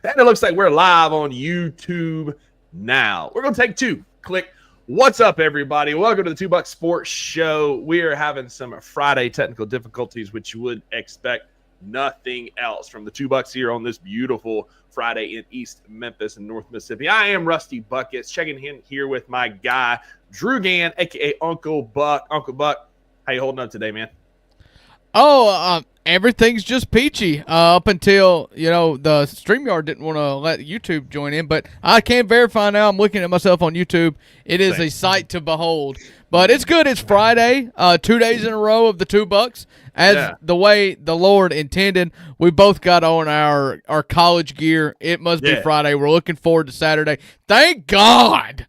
And it looks like we're live on YouTube now. We're going to take two. Click. What's up, everybody? Welcome to the $2 Sports Show. We are having some Friday technical difficulties, which you would expect nothing else from the $2 here on this beautiful Friday in East Memphis and North Mississippi. I am Rusty Buckets, checking in here with my guy, Drew Gann, a.k.a. Uncle Buck. Uncle Buck, how you holding up today, man? Everything's just peachy up until, the StreamYard didn't want to let YouTube join in. But I can verify now. I'm looking at myself on YouTube. It is a sight to behold. But it's good. It's Friday, 2 days in a row of the $2, as the way the Lord intended. We both got on our college gear. It must be Friday. We're looking forward to Saturday. Thank God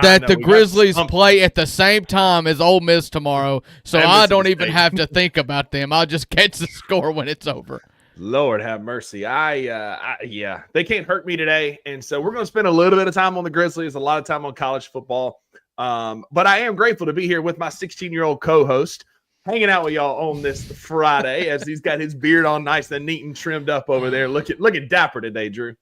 that the Grizzlies play at the same time as Ole Miss tomorrow, so I don't even have to think about them. I'll just catch the score when it's over. Lord have mercy. They can't hurt me today, and so we're going to spend a little bit of time on the Grizzlies, a lot of time on college football. But I am grateful to be here with my 16-year-old co-host, hanging out with y'all on this Friday, as he's got his beard all nice and neat and trimmed up over there. Looking dapper today, Drew.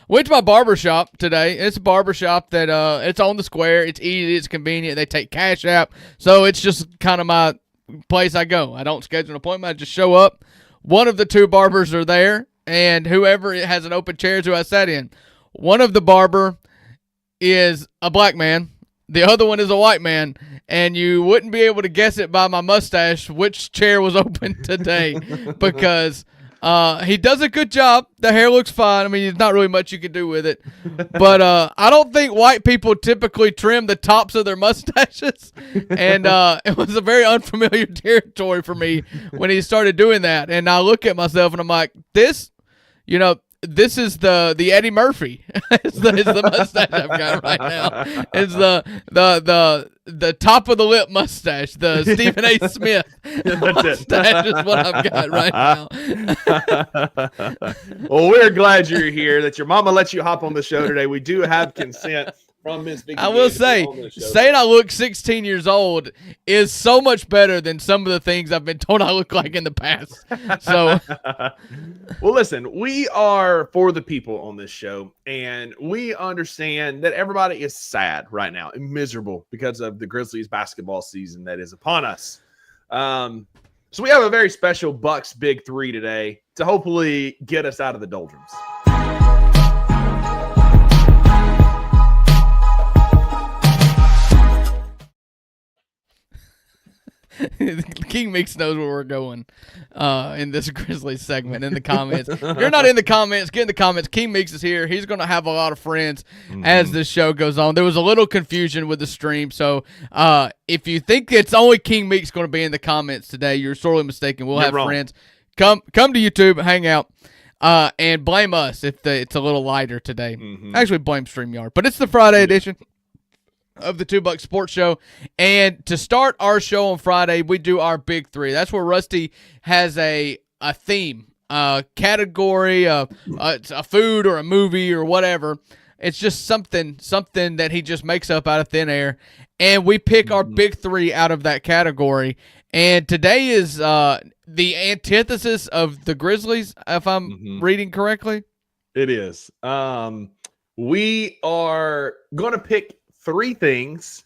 Went to my barber shop today. It's a barber shop that it's on the square. It's easy. It's convenient. They take Cash App. So it's just kind of my place I go. I don't schedule an appointment. I just show up. One of the two barbers are there, and whoever has an open chair is who I sat in. One of the barber is a black man. The other one is a white man, and you wouldn't be able to guess it by my mustache which chair was open today because he does a good job. The hair looks fine. I mean, there's not really much you can do with it. But I don't think white people typically trim the tops of their mustaches. And it was a very unfamiliar territory for me when he started doing that. And I look at myself and I'm like, this is the Eddie Murphy. it's the mustache I've got right now. It's the top of the lip mustache, the Stephen A. Smith mustache is what I've got right now. Well, we're glad you're here, that your mama let you hop on the show today. We do have consent from Miss Vicky. I will say, saying I look 16 years old is so much better than some of the things I've been told I look like in the past. So, well, listen, we are for the people on this show, and we understand that everybody is sad right now and miserable because of the Grizzlies basketball season that is upon us. So we have a very special Bucks Big Three today to hopefully get us out of the doldrums. King Meeks knows where we're going in this Grizzlies segment in the comments. If you're not in the comments, get in the comments. King Meeks is here. He's going to have a lot of friends as this show goes on. There was a little confusion with the stream, so if you think it's only King Meeks going to be in the comments today, you're sorely mistaken. We'll have friends. Come to YouTube, hang out, and blame us if it's a little lighter today. Actually, blame StreamYard, but it's the Friday edition of the $2 Sports Show. And to start our show on Friday, we do our Big Three. That's where Rusty has a theme, a category, a food or a movie or whatever. It's just something that he just makes up out of thin air. And we pick our Big Three out of that category. And today is the antithesis of the Grizzlies, if I'm reading correctly. It is. We are going to pick three things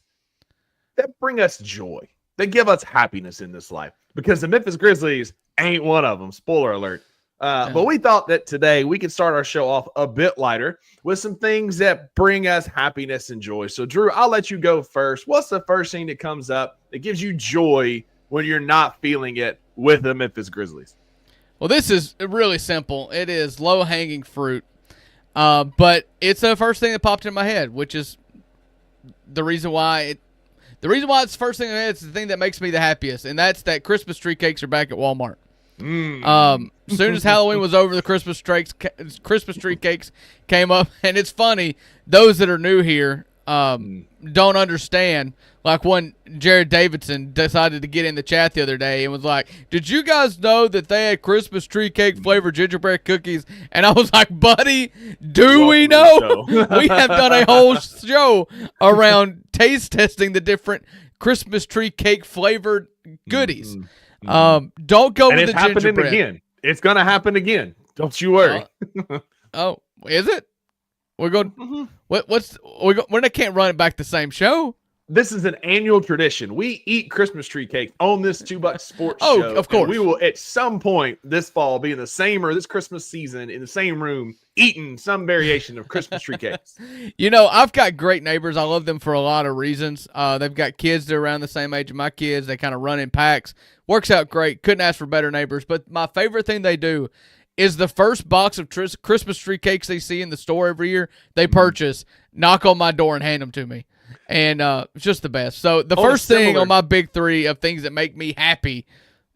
that bring us joy, that give us happiness in this life, because the Memphis Grizzlies ain't one of them. Spoiler alert. But we thought that today we could start our show off a bit lighter with some things that bring us happiness and joy. So, Drew, I'll let you go first. What's the first thing that comes up that gives you joy when you're not feeling it with the Memphis Grizzlies? Well, this is really simple. It is low-hanging fruit. But it's the first thing that popped in my head, which is the reason why it's the first thing in my head. It's the thing that makes me the happiest, and that's that Christmas tree cakes are back at Walmart. As soon as Halloween was over, the Christmas tree cakes came up, and it's funny, those that are new here don't understand. Like when Jared Davidson decided to get in the chat the other day and was like, "Did you guys know that they had Christmas tree cake flavored gingerbread cookies?" And I was like, "Buddy, do we know?" We have done a whole show around taste testing the different Christmas tree cake flavored goodies. Don't go And with it's the happening gingerbread. again. It's gonna happen again. Don't you worry. Oh, is it? We're going. Mhm. We're not can't run it back the same show. This is an annual tradition. We eat Christmas tree cake on this $2 sports Oh, show. of course. And we will at some point this fall be in the same, or this Christmas season in the same room eating some variation of Christmas tree cakes. You know, I've got great neighbors. I love them for a lot of reasons. They've got kids that are around the same age of my kids. They kind of run in packs. Works out great. Couldn't ask for better neighbors. But my favorite thing they do is the first box of Christmas tree cakes they see in the store every year, they purchase, knock on my door and hand them to me. And it's just the best. So the first thing on my big three of things that make me happy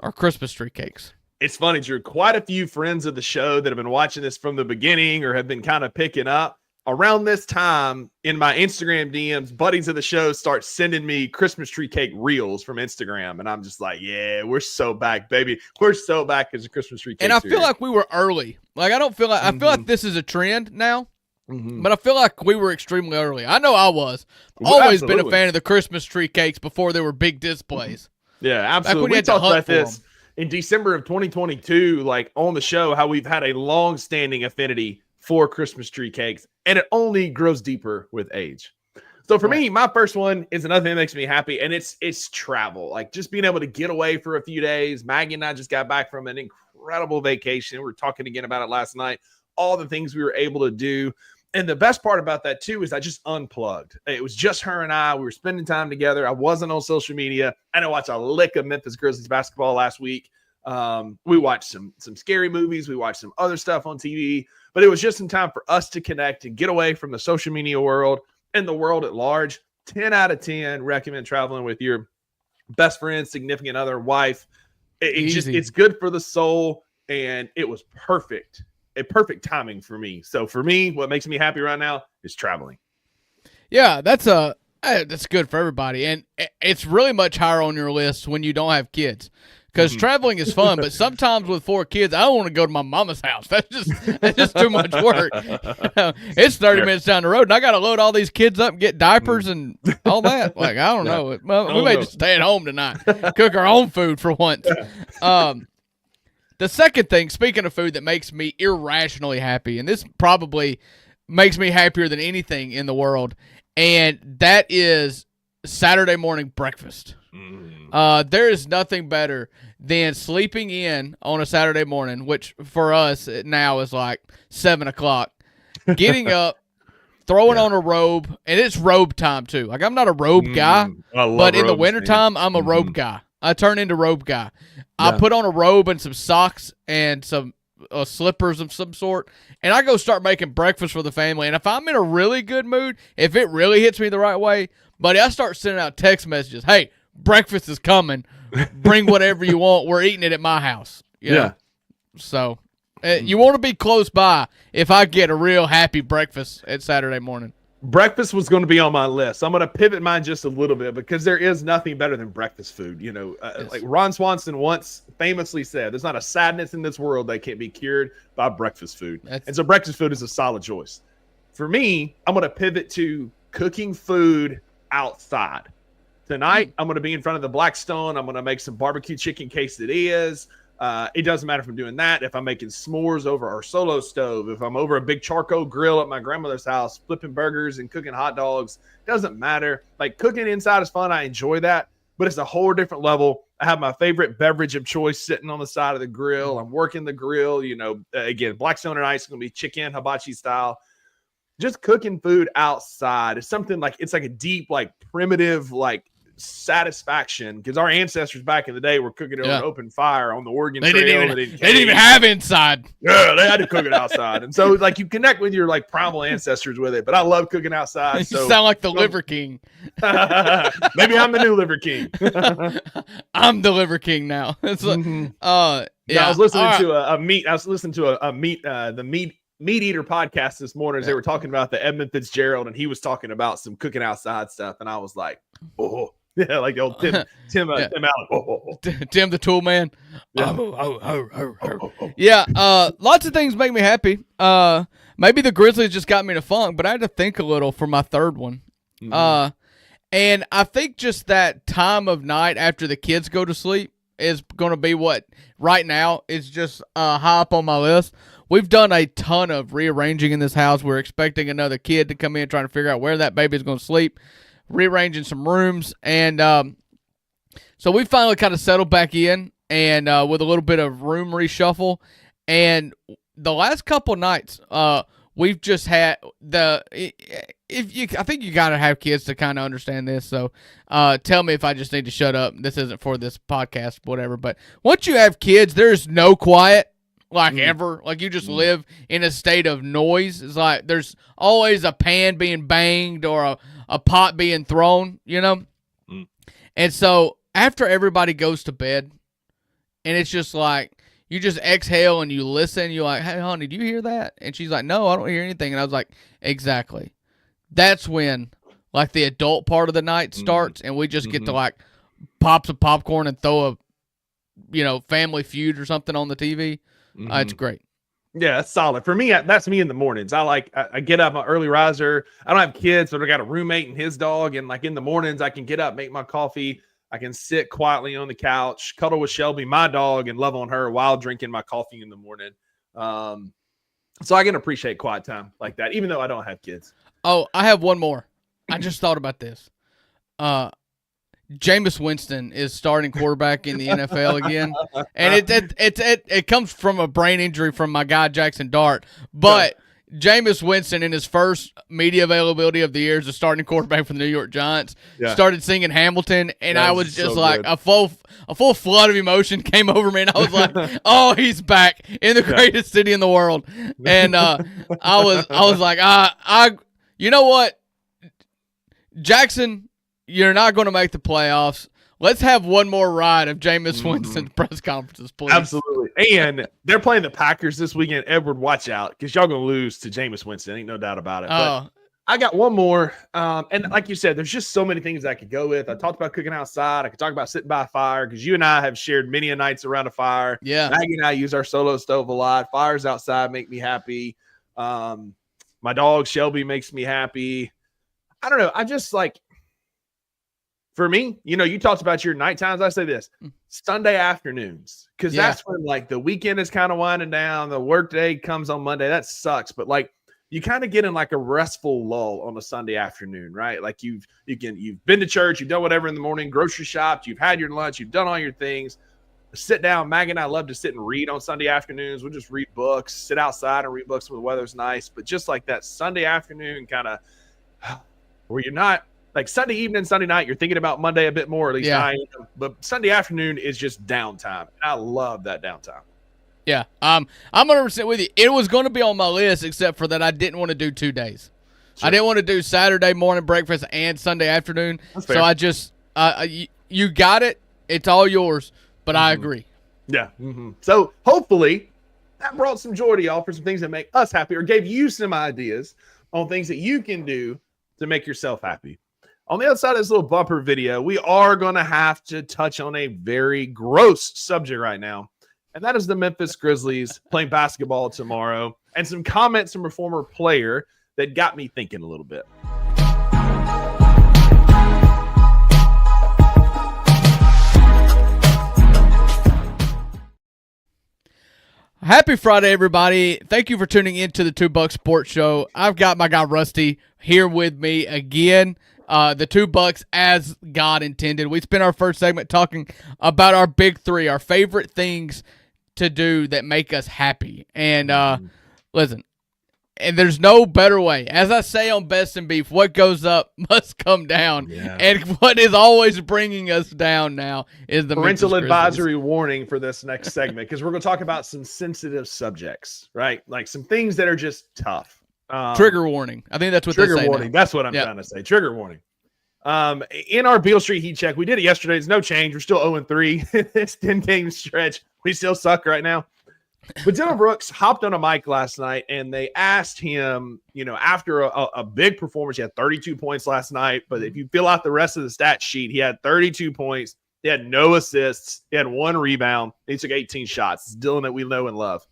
are Christmas tree cakes. It's funny, Drew. Quite a few friends of the show that have been watching this from the beginning or have been kind of picking up. Around this time in my Instagram DMs, buddies of the show start sending me Christmas tree cake reels from Instagram. And I'm just like, yeah, we're so back, baby. We're so back as a Christmas tree cake. And I feel like we were early. Like, I don't feel like, I feel like this is a trend now. But I feel like we were extremely early. I know I was. Always been a fan of the Christmas tree cakes before there were big displays. Yeah, absolutely. We talked about this in December of 2022, like on the show, how we've had a long-standing affinity for Christmas tree cakes, and it only grows deeper with age. So for me, my first one is another thing that makes me happy, and it's travel. Like just being able to get away for a few days. Maggie and I just got back from an incredible vacation. We were talking again about it last night. All the things we were able to do. And the best part about that, too, is I just unplugged. It was just her and I. We were spending time together. I wasn't on social media. I didn't watch a lick of Memphis Grizzlies basketball last week. We watched some scary movies. We watched some other stuff on TV. But it was just some time for us to connect and get away from the social media world and the world at large. 10 out of 10 recommend traveling with your best friend, significant other, wife. It's good for the soul, and it was perfect. A perfect timing for me. So for me, what makes me happy right now is traveling. Yeah, that's good for everybody, and it's really much higher on your list when you don't have kids, because traveling is fun. But sometimes with 4 kids, I don't want to go to my mama's house. That's just too much work. It's 30 minutes down the road, and I got to load all these kids up and get diapers and all that. Like I don't know. We may just stay at home tonight, cook our own food for once. The second thing, speaking of food, that makes me irrationally happy, and this probably makes me happier than anything in the world, and that is Saturday morning breakfast. There is nothing better than sleeping in on a Saturday morning, which for us now is like 7 o'clock, getting up, throwing on a robe, and it's robe time too. Like I'm not a robe guy, but in the wintertime, I'm a robe guy. I turn into robe guy. I put on a robe and some socks and some slippers of some sort, and I go start making breakfast for the family. And if I'm in a really good mood, if it really hits me the right way, buddy, I start sending out text messages. Hey, breakfast is coming. Bring whatever you want. We're eating it at my house. You know? So you want to be close by if I get a real happy breakfast at Saturday morning. Breakfast was going to be on my list. I'm going to pivot mine just a little bit because there is nothing better than breakfast food. You know, like Ron Swanson once famously said, there's not a sadness in this world that can't be cured by breakfast food. And so breakfast food is a solid choice. For me, I'm going to pivot to cooking food outside. Tonight, I'm going to be in front of the Blackstone. I'm going to make some barbecue chicken quesadillas. It doesn't matter if I'm doing that, if I'm making s'mores over our solo stove, if I'm over a big charcoal grill at my grandmother's house, flipping burgers and cooking hot dogs, doesn't matter. Like cooking inside is fun. I enjoy that, but it's a whole different level. I have my favorite beverage of choice sitting on the side of the grill. I'm working the grill, you know, again, Blackstone tonight is going to be chicken hibachi style. Just cooking food outside is something like, it's like a deep, like primitive, like satisfaction, because our ancestors back in the day were cooking it over open fire on the Oregon Trail. They didn't even have inside. Yeah, they had to cook it outside. And so like you connect with your like primal ancestors with it. But I love cooking outside. You sound like the Liver King. Maybe I'm the new Liver King. I'm the Liver King now. It's like, I was listening to the Meat Eater podcast this morning as they were talking about the Edmund Fitzgerald, and he was talking about some cooking outside stuff, and I was like, oh. Yeah, like the old Tim Allen. Tim the Tool Man. Yeah. Lots of things make me happy. Maybe the Grizzlies just got me in a funk, but I had to think a little for my third one. And I think just that time of night after the kids go to sleep, is going to be what right now is just high up on my list. We've done a ton of rearranging in this house. We're expecting another kid to come in, trying to figure out where that baby is going to sleep, rearranging some rooms. And so we finally kind of settled back in and with a little bit of room reshuffle. And the last couple nights, we've just had I think you gotta have kids to kind of understand this. So, tell me if I just need to shut up. This isn't for this podcast, whatever. But once you have kids, there's no quiet, like ever. Like you just live in a state of noise. It's like there's always a pan being banged or a pot being thrown, you know. And so after everybody goes to bed, and it's just like, you just exhale and you listen. You're like, hey, honey, do you hear that? And she's like, no, I don't hear anything. And I was like, exactly. That's when, like, the adult part of the night starts, and we just get to, like, pop some popcorn and throw a, Family Feud or something on the TV. It's great. Yeah, that's solid. For me, that's me in the mornings. I get up, I'm an early riser. I don't have kids, but I got a roommate and his dog. And, like, in the mornings, I can get up, make my coffee. I can sit quietly on the couch, cuddle with Shelby, my dog, and love on her while drinking my coffee in the morning. So I can appreciate quiet time like that, even though I don't have kids. Oh, I have one more. I just thought about this. Jameis Winston is starting quarterback in the NFL again, and it comes from a brain injury from my guy Jackson Dart, but. Jameis Winston, in his first media availability of the year as a starting quarterback for the New York Giants, started singing Hamilton, and I was just so like a full flood of emotion came over me, and I was like, "Oh, he's back in the greatest city in the world!" And I was like, you know what, Jackson, you're not going to make the playoffs. Let's have one more ride of Jameis Winston's press conferences, please. Absolutely. And they're playing the Packers this weekend. Edward, watch out, because y'all going to lose to Jameis Winston. Ain't no doubt about it. But I got one more. And like you said, there's just so many things I could go with. I talked about cooking outside. I could talk about sitting by a fire, because you and I have shared many a nights around a fire. Yeah. Maggie and I use our solo stove a lot. Fires outside make me happy. My dog, Shelby, makes me happy. I don't know. I just like, for me, you talked about your night times. I say this, Sunday afternoons, because that's when, like, the weekend is kind of winding down. The work day comes on Monday. That sucks. But, like, you kind of get in, like, a restful lull on a Sunday afternoon, right? Like, you've been to church, you've done whatever in the morning, grocery shopped, you've had your lunch, you've done all your things. Sit down. Maggie and I love to sit and read on Sunday afternoons. We'll just read books, sit outside and read books when the weather's nice. But just like that Sunday afternoon kind of where you're not, like Sunday evening, Sunday night, you're thinking about Monday a bit more, at least I am. But Sunday afternoon is just downtime. And I love that downtime. Yeah. I'm 100% with you. It was going to be on my list, except for that I didn't want to do 2 days. Sure. I didn't want to do Saturday morning breakfast and Sunday afternoon. So I just you got it. It's all yours. But I agree. Yeah. So hopefully that brought some joy to y'all for some things that make us happy, or gave you some ideas on things that you can do to make yourself happy. On the other side of this little bumper video, we are going to have to touch on a very gross subject right now, and that is the Memphis Grizzlies playing basketball tomorrow, and some comments from a former player that got me thinking a little bit. Happy Friday, everybody. Thank you for tuning in to the $2 Sports Show. I've got my guy Rusty here with me again. The $2 as God intended. We spent our first segment talking about our big three, our favorite things to do that make us happy. And listen, and there's no better way. As I say on Best in Beef, what goes up must come down. Yeah. And what is always bringing us down now is the parental advisory warning for this next segment, because we're going to talk about some sensitive subjects, right? Like some things that are just tough. Trigger warning. I think that's what trigger they say warning. now. That's what I'm trying to say. Trigger warning. In our Beale Street heat check, we did it yesterday. There's no change. We're still 0-3. This 10-game stretch. We still suck right now. But Dillon Brooks hopped on a mic last night, and they asked him, after a big performance, he had 32 points last night. But if you fill out the rest of the stat sheet, he had 32 points. He had no assists. He had 1 rebound. He took 18 shots. It's Dillon that we know and love.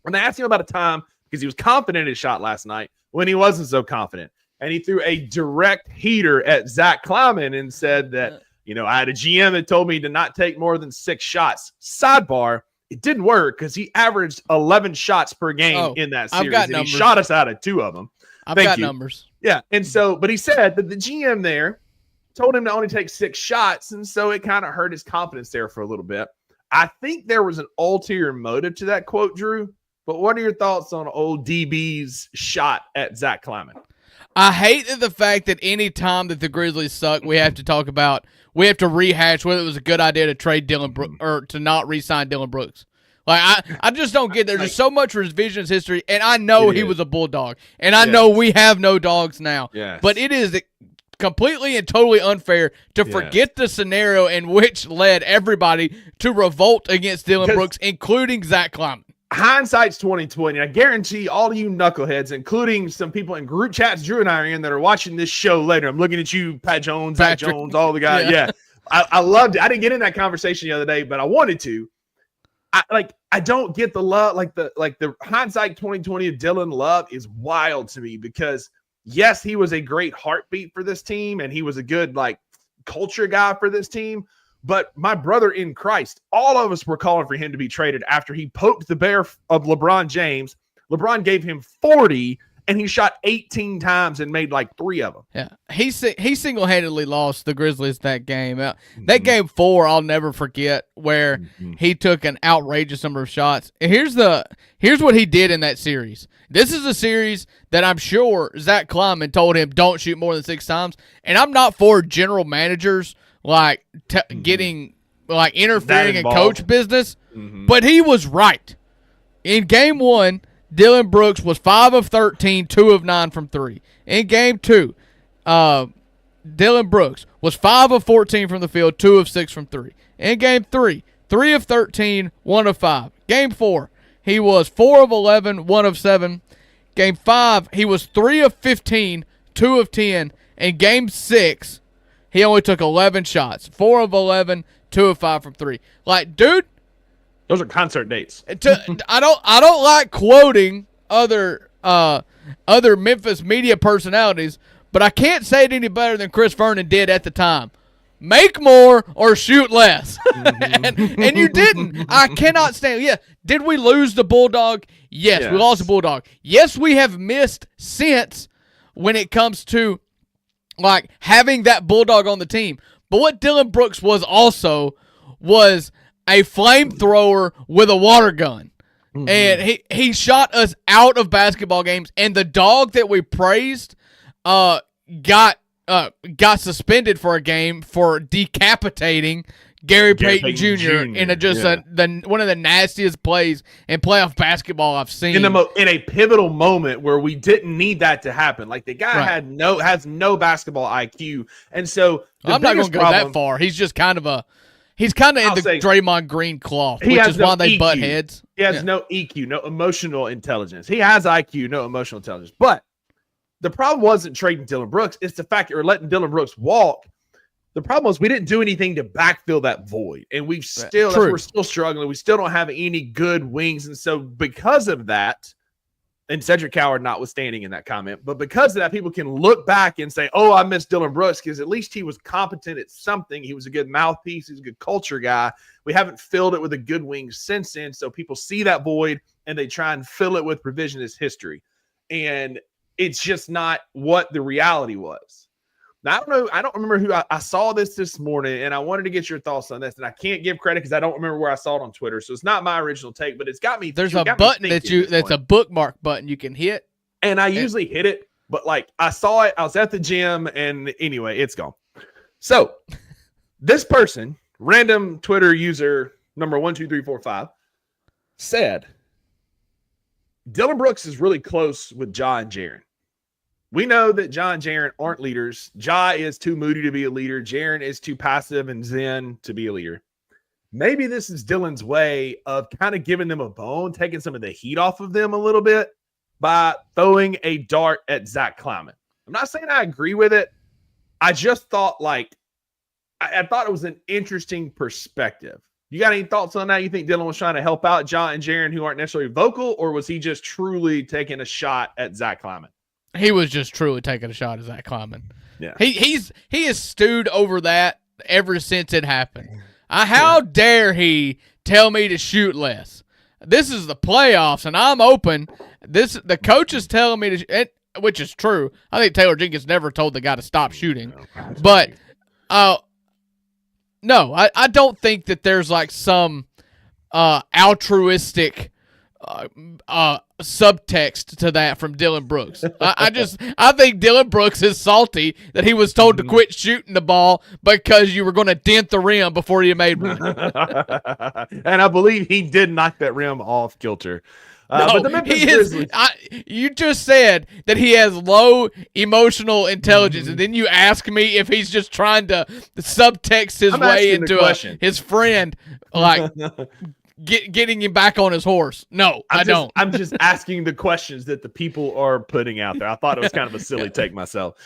And they asked him about a time, because he was confident in his shot last night, when he wasn't so confident. And he threw a direct heater at Zach Kleiman and said that, I had a GM that told me to not take more than 6 shots. Sidebar, it didn't work because he averaged 11 shots per game in that series. I've got and numbers. He shot us out of 2 of them. I've got numbers. Yeah. And so, but he said that the GM there told him to only take 6 shots. And so it kind of hurt his confidence there for a little bit. I think there was an ulterior motive to that quote, Drew. But what are your thoughts on old DB's shot at Zach Kleiman? I hate the fact that any time that the Grizzlies suck, we have to rehash whether it was a good idea to trade Dylan Brooks or to not re-sign Dylan Brooks. Like I just don't get there's just so much revisionist history, and I know he was a Bulldog, and I know we have no dogs now. Yes. But it is completely and totally unfair to forget the scenario in which led everybody to revolt against Dylan Brooks, including Zach Kleiman. Hindsight's 2020. I guarantee all of you knuckleheads, including some people in group chats Drew and I are in that are watching this show later. I'm looking at you, Pat Jones, Zach Jones, all the guys. Yeah. I loved it. I didn't get in that conversation the other day, but I wanted to. I don't get the love, the hindsight 2020 of Dylan Love is wild to me because yes, he was a great heartbeat for this team and he was a good culture guy for this team. But my brother in Christ, all of us were calling for him to be traded after he poked the bear of LeBron James. LeBron gave him 40 and he shot 18 times and made 3 of them. Yeah, he single-handedly lost the Grizzlies that game. That game 4, I'll never forget, where he took an outrageous number of shots. And here's what he did in that series. This is a series that I'm sure Zach Kleiman told him don't shoot more than 6 times. And I'm not for general managers getting interfering in coach business, but he was right. In game 1, Dylan Brooks was 5 of 13, 2 of 9 from 3. In game 2, Dylan Brooks was 5 of 14 from the field, 2 of 6 from 3. In game 3, 3 of 13, 1 of 5. Game 4, he was 4 of 11, 1 of 7. Game 5, he was 3 of 15, 2 of 10. In game 6, he only took 11 shots, 4 of 11, 2 of 5 from 3. Dude, those are concert dates. I don't like quoting other Memphis media personalities, but I can't say it any better than Chris Vernon did at the time. Make more or shoot less. and you didn't. I cannot stand. Yeah, did we lose the Bulldog? Yes, we lost the Bulldog. Yes, we have missed since when it comes to having that Bulldog on the team. But what Dylan Brooks was also was a flamethrower with a water gun. And he shot us out of basketball games. And the dog that we praised got suspended for a game for decapitating Gary Payton Jr. in one of the nastiest plays in playoff basketball I've seen. In a pivotal moment where we didn't need that to happen. The guy has no basketball IQ. And so I'm not going to go that far. He's just kind of in the Draymond Green cloth, which is why they butt heads. He has no EQ, no emotional intelligence. He has IQ, no emotional intelligence. But the problem wasn't trading Dylan Brooks. It's the fact that we're letting Dylan Brooks walk. The problem was we didn't do anything to backfill that void. And we're still struggling. We still don't have any good wings. And so because of that, and Cedric Coward notwithstanding in that comment, but because of that, people can look back and say, oh, I miss Dylan Brooks because at least he was competent at something. He was a good mouthpiece. He's a good culture guy. We haven't filled it with a good wing since then. So people see that void and they try and fill it with revisionist history. And it's just not what the reality was. Now, I don't know. I don't remember who I saw this morning, and I wanted to get your thoughts on this. And I can't give credit because I don't remember where I saw it on Twitter. So it's not my original take, but it's got me. There's a button that's a bookmark button you can hit. And I usually hit it, but I saw it. I was at the gym, and anyway, it's gone. So this person, random Twitter user number 12345, said Dylan Brooks is really close with Ja and Jaren. We know that Ja and Jaren aren't leaders. Ja is too moody to be a leader. Jaren is too passive and zen to be a leader. Maybe this is Dylan's way of kind of giving them a bone, taking some of the heat off of them a little bit by throwing a dart at Zach Kleiman. I'm not saying I agree with it. I just thought I thought it was an interesting perspective. You got any thoughts on that? You think Dylan was trying to help out Ja and Jaren who aren't necessarily vocal, or was he just truly taking a shot at Zach Kleiman? He was just truly taking a shot at Zach Kleiman. Yeah. He is stewed over that ever since it happened. How dare he tell me to shoot less? This is the playoffs, and I'm open. The coach is telling me to, which is true. I think Taylor Jenkins never told the guy to stop shooting, but no, I don't think that there's like some altruistic subtext to that from Dylan Brooks. I think Dylan Brooks is salty that he was told to quit shooting the ball because you were going to dent the rim before you made one. And I believe he did knock that rim off kilter. No, but the Memphis Grizzlies, you just said that he has low emotional intelligence, and then you ask me if he's just trying to subtext his way into his friend, like getting him back on his horse. No, I don't. I'm just asking the questions that the people are putting out there. I thought it was kind of a silly take myself.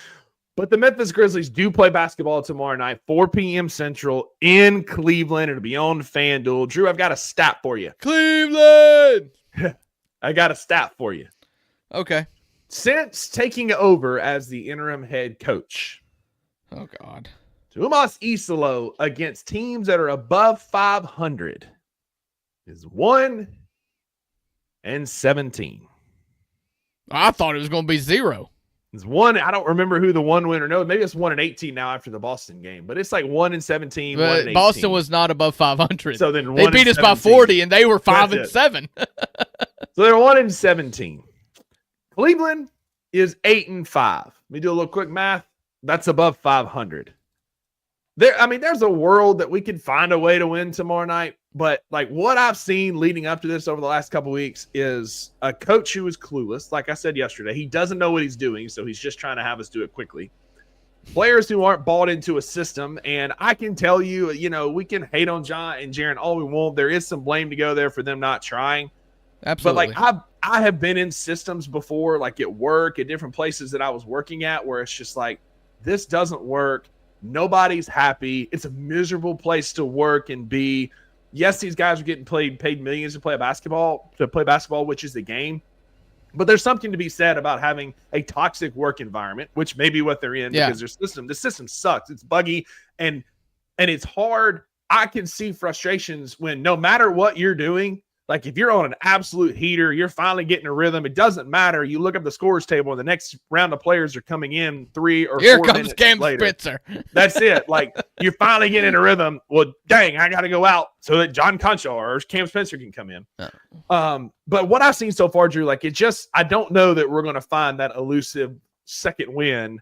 But the Memphis Grizzlies do play basketball tomorrow night, 4 p.m. Central in Cleveland. It'll be on FanDuel. Drew, I've got a stat for you. Cleveland! I got a stat for you. Okay. Since taking over as the interim head coach, oh God, Tomas Isolo against teams that are above 500 is 1-17. I thought it was going to be 0. It's 1. I don't remember who the one winner. No, maybe it's 1-18 now after the Boston game, but it's like 1-17. But 1-18. Boston was not above 500. So then they beat us by 40, and they were 5-7. So they're 1-17. Cleveland is 8-5. Let me do a little quick math. That's above 500. There's a world that we could find a way to win tomorrow night, but like what I've seen leading up to this over the last couple of weeks is a coach who is clueless. Like I said yesterday, he doesn't know what he's doing, so he's just trying to have us do it quickly. Players who aren't bought into a system, and I can tell you, we can hate on John and Jaren all we want. There is some blame to go there for them not trying. Absolutely. But like I have been in systems before, like at work, at different places that I was working at, where it's just like, this doesn't work. Nobody's happy. It's a miserable place to work and be. Yes, these guys are getting paid millions to play basketball, which is the game. But there's something to be said about having a toxic work environment, which may be what they're in because the system sucks. It's buggy and it's hard. I can see frustrations when no matter what you're doing, like if you're on an absolute heater, you're finally getting a rhythm. It doesn't matter. You look up the scores table and the next round of players are coming in 3 or 4 minutes later. Here comes Cam Spencer. That's it. Like you're finally getting a rhythm. Well, dang, I got to go out so that John Conchaw or Cam Spencer can come in. But what I've seen so far, Drew, like I don't know that we're going to find that elusive second win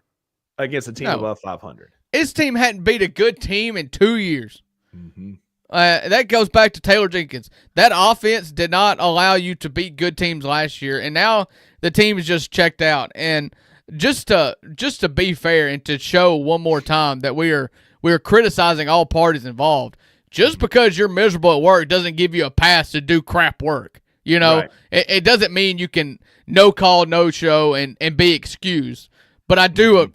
against a team above 500. His team hadn't beat a good team in 2 years. Mm-hmm. That goes back to Taylor Jenkins. That offense did not allow you to beat good teams last year, and now the team is just checked out. And just to be fair and to show one more time that we are criticizing all parties involved. Just because you're miserable at work doesn't give you a pass to do crap work. Right. It doesn't mean you can no call, no show, and be excused. But I do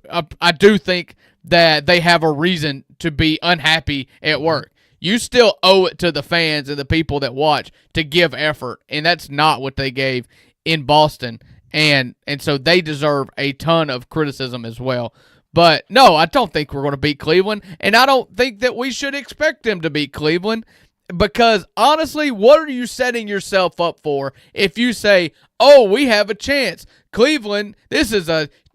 think that they have a reason to be unhappy at work. You still owe it to the fans and the people that watch to give effort, and that's not what they gave in Boston, and so they deserve a ton of criticism as well. But no, I don't think we're going to beat Cleveland, and I don't think that we should expect them to beat Cleveland because, honestly, what are you setting yourself up for if you say, oh, we have a chance? Cleveland,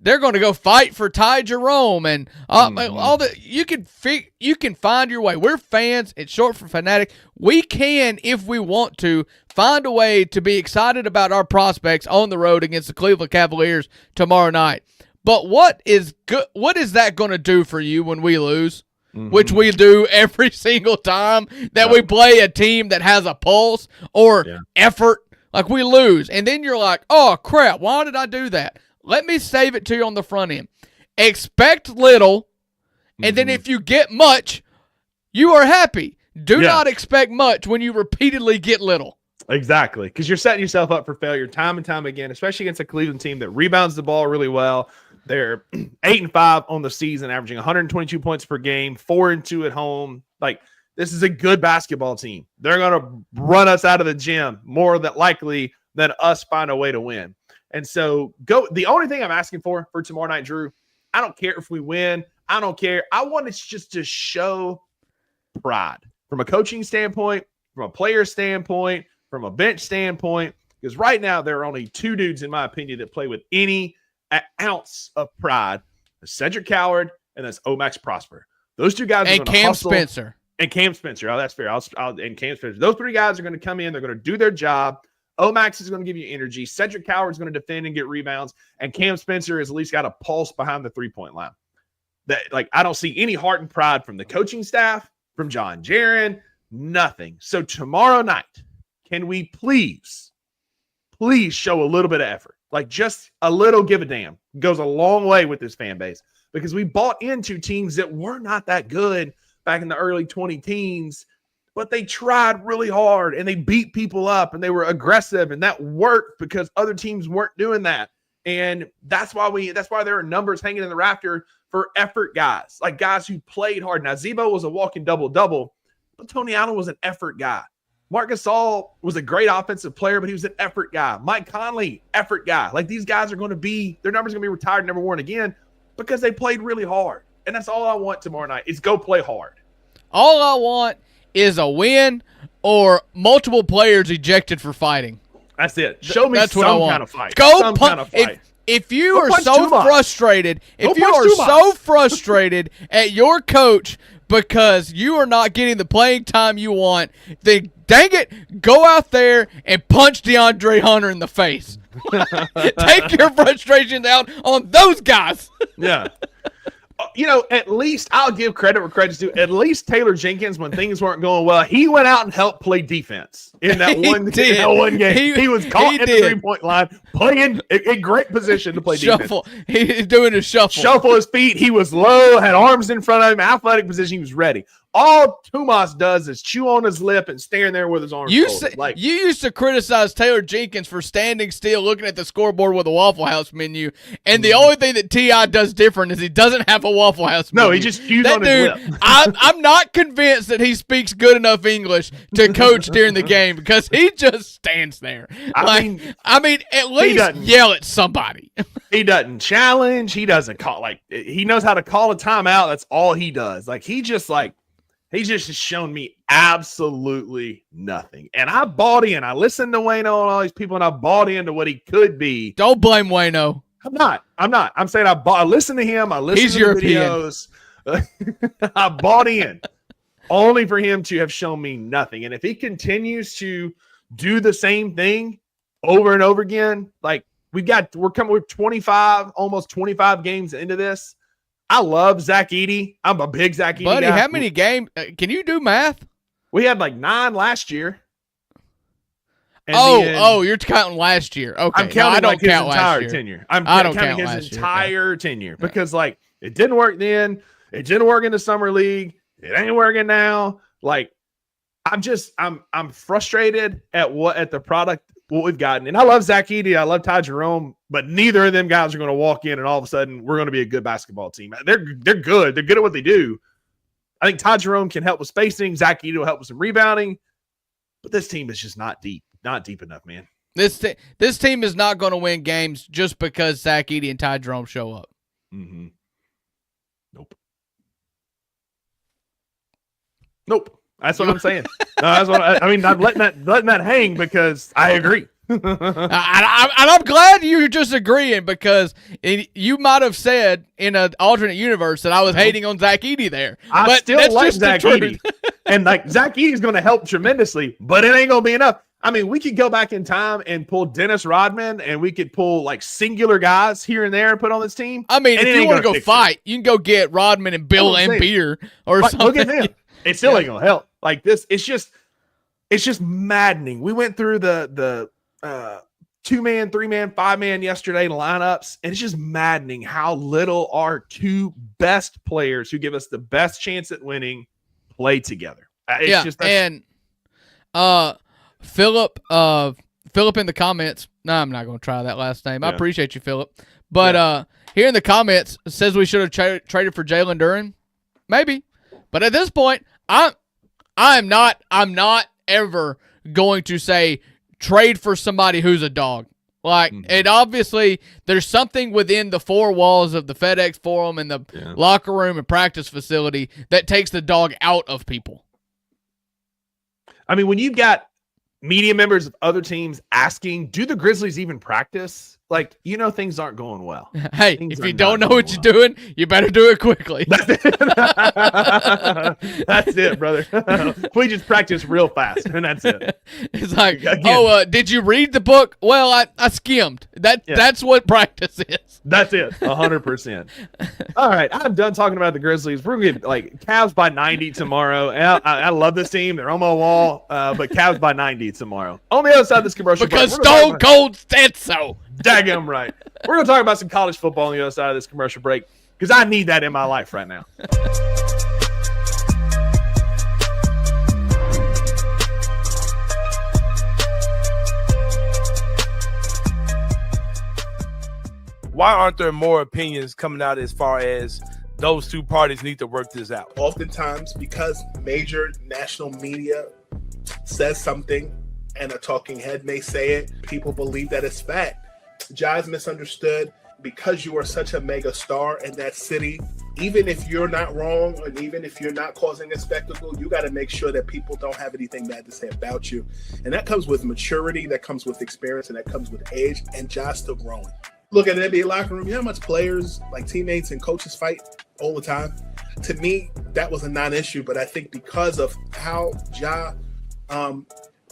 they're going to go fight for Ty Jerome and all the. You can find your way. We're fans. It's short for fanatic. We can, if we want to, find a way to be excited about our prospects on the road against the Cleveland Cavaliers tomorrow night. But what is that going to do for you when we lose? Mm-hmm. Which we do every single time that we play a team that has a pulse or effort. Like we lose, and then you're like, oh crap, why did I do that? Let me save it to you on the front end. Expect little, and then if you get much, you are happy. Do not expect much when you repeatedly get little. Exactly, because you're setting yourself up for failure time and time again, especially against a Cleveland team that rebounds the ball really well. They're 8-5 on the season, averaging 122 points per game, 4-2 at home. Like, this is a good basketball team. They're going to run us out of the gym more than likely than us find a way to win. And so the only thing I'm asking for tomorrow night, Drew, I don't care if we win. I don't care. I want it just to show pride from a coaching standpoint, from a player standpoint, from a bench standpoint. Because right now, there are only two dudes, in my opinion, that play with any ounce of pride. That's Cedric Coward and that's Omax Prosper. Those two guys are going to hustle. Spencer. And Cam Spencer. Oh, that's fair. And Cam Spencer. Those three guys are going to come in. They're going to do their job. Omax is going to give you energy. Cedric Coward is going to defend and get rebounds. And Cam Spencer has at least got a pulse behind the three-point line. I don't see any heart and pride from the coaching staff, from John Jaren, nothing. So tomorrow night, can we please show a little bit of effort? Like just a little give a damn goes a long way with this fan base, because we bought into teams that were not that good back in the early 20 teens, but they tried really hard and they beat people up and they were aggressive, and that worked because other teams weren't doing that. And that's why there are numbers hanging in the rafter for effort guys, like guys who played hard. Now, Zebo was a walking double-double, but Tony Allen was an effort guy. Marc Gasol was a great offensive player, but he was an effort guy. Mike Conley, effort guy. Like these guys are going to be, their numbers are going to be retired and never worn again because they played really hard. And that's all I want tomorrow night is go play hard. All I want is a win or multiple players ejected for fighting. That's it. Show me That's some what I want. kind of fight. Go kind of fight. If you Go are punch so Tomas. frustrated, if Go you punch are Tomas. so frustrated at your coach because you are not getting the playing time you want, then dang it, go out there and punch DeAndre Hunter in the face. Take your frustrations out on those guys. Yeah. At least I'll give credit where credit's due. At least Taylor Jenkins, when things weren't going well, he went out and helped play defense in that one game. He was caught at the 3-point line, playing a great position to play defense. He's doing a shuffle. Shuffle his feet. He was low, had arms in front of him, athletic position. He was ready. All Tomas does is chew on his lip and stand there with his arms folded. You used to criticize Taylor Jenkins for standing still, looking at the scoreboard with a Waffle House menu, and the only thing that T.I. does different is he doesn't have a Waffle House menu. No, he just chews on his lip. I'm not convinced that he speaks good enough English to coach during the game because he just stands there. I mean, at least yell at somebody. He doesn't challenge. He doesn't call. He knows how to call a timeout. That's all he does. He's just shown me absolutely nothing. And I bought in. I listened to Wayno and all these people, and I bought into what he could be. Don't blame Wayno. I'm not. I'm saying I listened to him. I listened to the videos. I bought in only for him to have shown me nothing. And if he continues to do the same thing over and over again, we're 25, almost 25 games into this. I love Zach Edey. I'm a big Zach Edey Buddy, guy. how many games? Can you do math? We had 9 last year. And you're counting last year. Okay, I'm counting I don't his count entire last year. tenure. I'm I don't counting count his last entire tenure because it didn't work then. It didn't work in the summer league. It ain't working now. I'm frustrated at the product what we've gotten. And I love Zach Edey. I love Ty Jerome, but neither of them guys are going to walk in and all of a sudden we're going to be a good basketball team. They're good. They're good at what they do. I think Ty Jerome can help with spacing. Zach Edey will help with some rebounding. But this team is just not deep. Not deep enough, man. This team is not going to win games just because Zach Edey and Ty Jerome show up. Mm-hmm. Nope. That's what I'm saying. That's what I'm letting that hang because I agree. And I'm glad you're just agreeing because you might have said in an alternate universe that I was hating on Zach Edey there. I still like Zach Edey. And Zach Edey is going to help tremendously, but it ain't going to be enough. I mean, we could go back in time and pull Dennis Rodman and we could pull singular guys here and there and put on this team. I mean, if you want to go fight, you can go get Rodman and Bill Laimbeer or something. Look at him. It still ain't going to help. It's just maddening. We went through the 2-man, 3-man, 5-man yesterday lineups, and it's just maddening how little our two best players who give us the best chance at winning play together. Philip in the comments. No, I'm not going to try that last name. I appreciate you, Philip. But here in the comments says we should have traded for Jalen Duren. Maybe. But at this point, I'm not ever going to say trade for somebody who's a dog. Like, it obviously, there's something within the four walls of the FedEx Forum and the locker room and practice facility that takes the dog out of people. I mean, when you've got media members of other teams asking, do the Grizzlies even practice? Like, things aren't going well. Hey, if you don't know what you're doing, you better do it quickly. That's it, brother. We just practice real fast, and that's it. It's like, did you read the book? Well, I skimmed. That's what practice is. That's it, 100%. All right, I'm done talking about the Grizzlies. We're going to get Cavs by 90 tomorrow. I love this team. They're on my wall, but Cavs by 90 tomorrow. On the other side of this commercial because Stone Cold said so. Daggum right. We're going to talk about some college football on the other side of this commercial break because I need that in my life right now. Why aren't there more opinions coming out as far as those two parties need to work this out? Oftentimes, because major national media says something and a talking head may say it, people believe that it's fact. Ja's misunderstood because you are such a mega star in that city. Even if you're not wrong, and even if you're not causing a spectacle, you got to make sure that people don't have anything bad to say about you. And that comes with maturity, that comes with experience, and that comes with age. And Ja's still growing. Look at the NBA locker room. You know how much players, like teammates and coaches, fight all the time? To me, that was a non-issue. But I think because of how Ja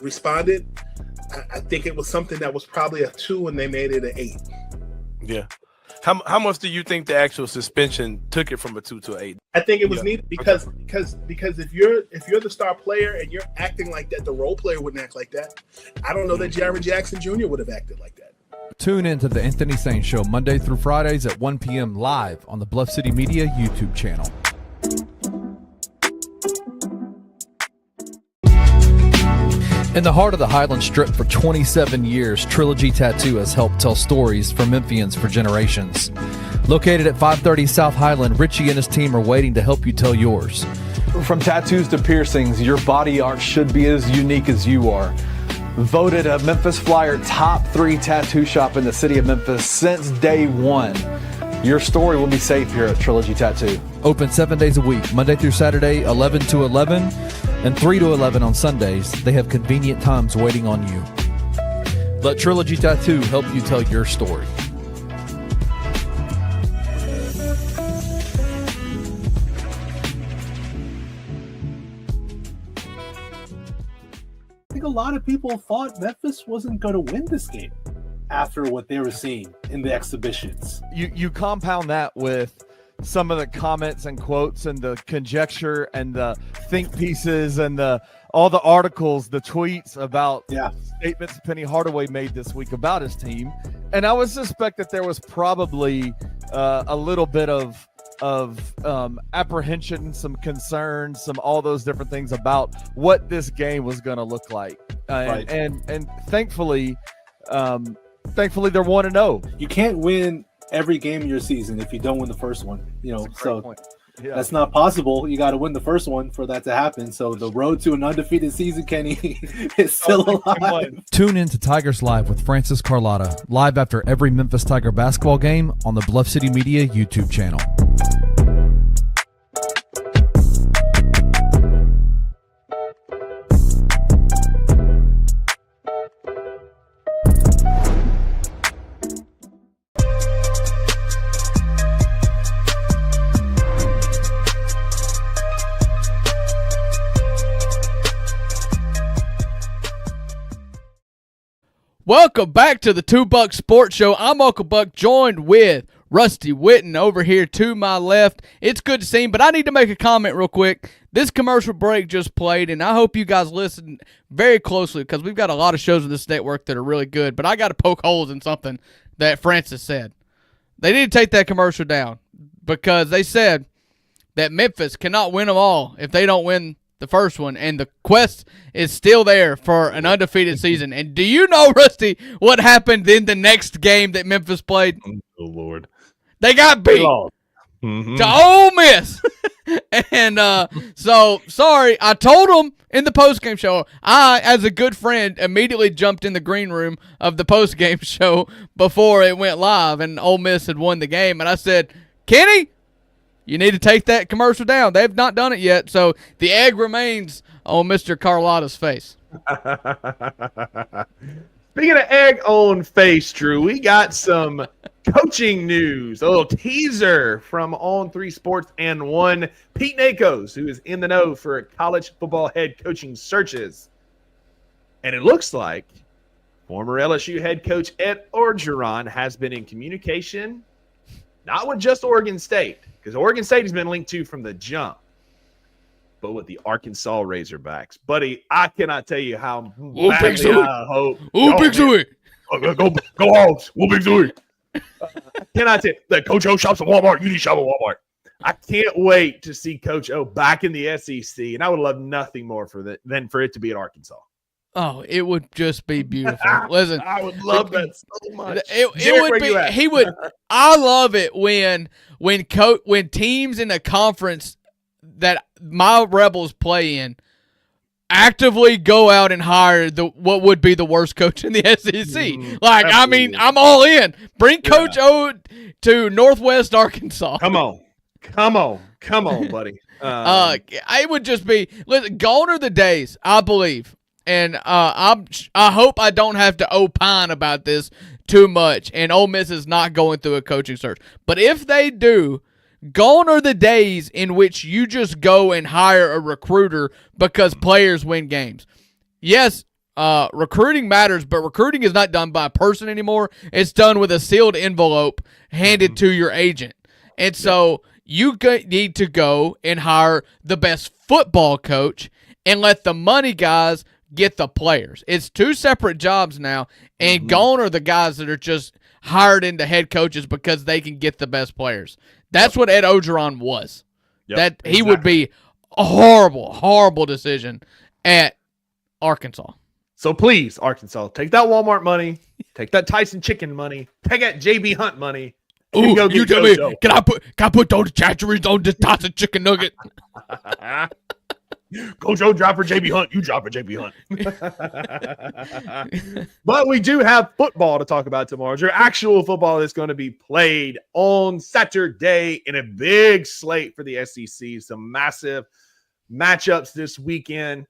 responded, I think it was something that was probably a 2 and they made it an 8. Yeah. How much do you think the actual suspension took it from a 2 to an 8? I think it was needed because if you're the star player and you're acting like that, the role player wouldn't act like that. I don't know that Jaren Jackson Jr. would have acted like that. Tune in to the Anthony Sain Show Monday through Fridays at 1 p.m. live on the Bluff City Media YouTube channel. In the heart of the Highland Strip for 27 years, Trilogy Tattoo has helped tell stories for Memphians for generations. Located at 530 South Highland, Richie and his team are waiting to help you tell yours. From tattoos to piercings, your body art should be as unique as you are. Voted a Memphis Flyer top 3 tattoo shop in the city of Memphis since day one. Your story will be safe here at Trilogy Tattoo. Open 7 days a week, Monday through Saturday, 11 to 11, and 3 to 11 on Sundays. They have convenient times waiting on you. Let Trilogy Tattoo help you tell your story. I think a lot of people thought Memphis wasn't going to win this game after what they were seeing in the exhibitions. You compound that with some of the comments and quotes and the conjecture and the think pieces and all the articles, the tweets about statements Penny Hardaway made this week about his team. And I would suspect that there was probably a little bit of apprehension, some concern, some all those different things about what this game was going to look like. And thankfully they're 1-0. You can't win every game of your season if you don't win the first one. That's not possible. You got to win the first one for that to happen. So the road to an undefeated season, Kenny, is still alive. Tune in to Tigers Live with Francis Carlotta, live after every Memphis Tiger basketball game on the Bluff City Media YouTube channel. Welcome back to the 2 Buck Sports Show. I'm Uncle Buck, joined with Rusty Witten over here to my left. It's good to see him, but I need to make a comment real quick. This commercial break just played, and I hope you guys listen very closely because we've got a lot of shows on this network that are really good, but I got to poke holes in something that Francis said. They need to take that commercial down because they said that Memphis cannot win them all if they don't win the first one, and the quest is still there for an undefeated season. And do you know, Rusty, what happened in the next game that Memphis played? Oh, Lord. They got beat. to Ole Miss. And so, sorry, I told him in the postgame show. I, as a good friend, immediately jumped in the green room of the postgame show before it went live, and Ole Miss had won the game. And I said, Kenny, you need to take that commercial down. They've not done it yet, so the egg remains on Mr. Carlotta's face. Speaking of egg on face, Drew, we got some coaching news. A little teaser from On 3 Sports and One. Pete Nakos, who is in the know for college football head coaching searches. And it looks like former LSU head coach Ed Orgeron has been in communication, not with just Oregon State, because Oregon State has been linked to from the jump, but with the Arkansas Razorbacks. Buddy, I cannot tell you how badly I hope. Big Zooey. Go Hogs. Big Zooey. I cannot tell you that Coach O shops at Walmart. You need to shop at Walmart. I can't wait to see Coach O back in the SEC, and I would love nothing more than for it to be at Arkansas. Oh, it would just be beautiful. Listen, I would love that so much. It would be. He would. I love it when teams in a conference that my Rebels play in actively go out and hire what would be the worst coach in the SEC. Absolutely. I mean, I'm all in. Bring Coach O to Northwest Arkansas. Come on, buddy. It would just be. Listen, gone are the days, I believe. And I hope I don't have to opine about this too much. And Ole Miss is not going through a coaching search. But if they do, gone are the days in which you just go and hire a recruiter because players win games. Yes, recruiting matters, but recruiting is not done by a person anymore. It's done with a sealed envelope handed to your agent. And so you need to go and hire the best football coach and let the money guys get the players. It's two separate jobs now, and gone are the guys that are just hired into head coaches because they can get the best players. That's what Ed Orgeron was. He would be a horrible decision at Arkansas. So please, Arkansas, take that Walmart money, take that Tyson Chicken money, take that JB Hunt money. Ooh, you tell me, can I put those chatteries on this Tyson Chicken nugget? Coach O drop for JB Hunt. You drop for JB Hunt. But we do have football to talk about tomorrow. There's actual football that's going to be played on Saturday in a big slate for the SEC. Some massive matchups this weekend.